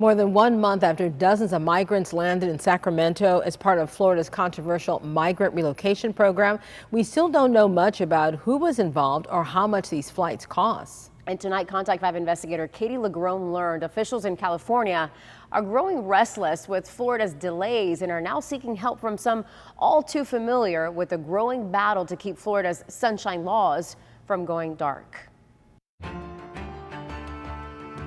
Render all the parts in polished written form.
More than 1 month after dozens of migrants landed in Sacramento as part of Florida's controversial migrant relocation program, we still don't know much about who was involved or how much these flights cost. And tonight, Contact 5 investigator Katie Legrone learned officials in California are growing restless with Florida's delays and are now seeking help from some all too familiar with the growing battle to keep Florida's sunshine laws from going dark.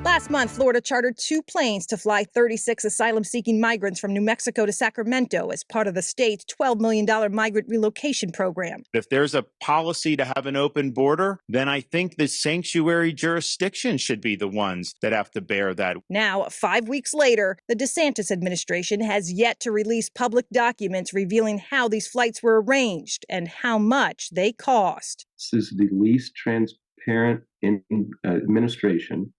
Last month, Florida chartered 2 planes to fly 36 asylum-seeking migrants from New Mexico to Sacramento as part of the state's $12 million migrant relocation program. If there's a policy to have an open border, then I think the sanctuary jurisdiction should be the ones that have to bear that. Now, 5 weeks later, the DeSantis administration has yet to release public documents revealing how these flights were arranged and how much they cost. This is the least transparent administration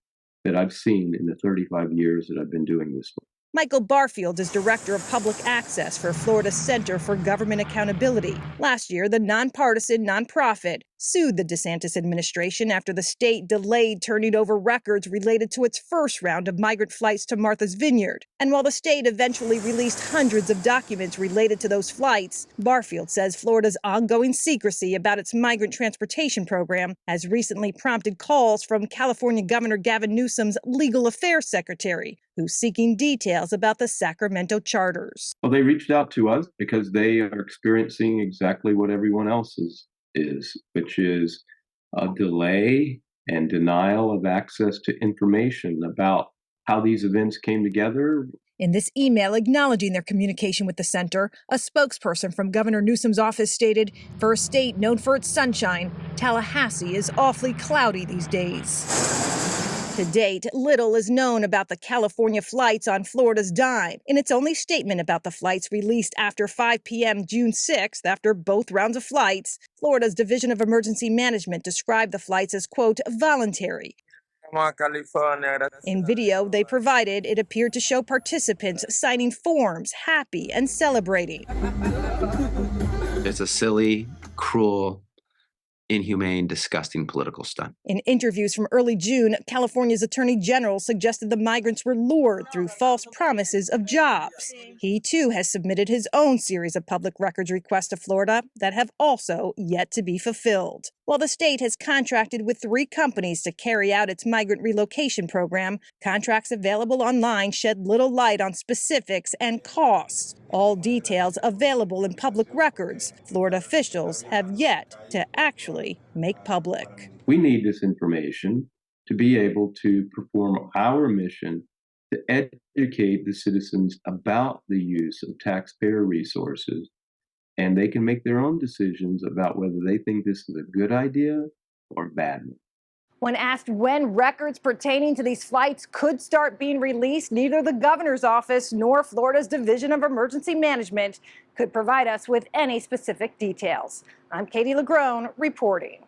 that I've seen in the 35 years that I've been doing this. Michael Barfield is director of public access for Florida's Center for Government Accountability. Last year, the nonpartisan nonprofit sued the DeSantis administration after the state delayed turning over records related to its first round of migrant flights to Martha's Vineyard. And while the state eventually released hundreds of documents related to those flights, Barfield says Florida's ongoing secrecy about its migrant transportation program has recently prompted calls from California Governor Gavin Newsom's legal affairs secretary, who's seeking details about the Sacramento charters. Well, they reached out to us because they are experiencing exactly what everyone else is, which is a delay and denial of access to information about how these events came together. In this email acknowledging their communication with the center, a spokesperson from Governor Newsom's office stated, "For a state known for its sunshine, Tallahassee is awfully cloudy these days." To date, little is known about the California flights on Florida's dime. In its only statement about the flights released after 5 p.m. June 6th, after both rounds of flights, Florida's Division of Emergency Management described the flights as, quote, voluntary. In video they provided, it appeared to show participants signing forms, happy and celebrating. It's a silly, cruel, inhumane, disgusting political stunt. In interviews from early June, California's Attorney General suggested the migrants were lured through false promises of jobs. He, too, has submitted his own series of public records requests to Florida that have also yet to be fulfilled. While the state has contracted with 3 companies to carry out its migrant relocation program, contracts available online shed little light on specifics and costs. All details available in public records, Florida officials have yet to actually make public. We need this information to be able to perform our mission to educate the citizens about the use of taxpayer resources, and they can make their own decisions about whether they think this is a good idea or a bad one. When asked when records pertaining to these flights could start being released, neither the governor's office nor Florida's Division of Emergency Management could provide us with any specific details. I'm Katie Legrone reporting.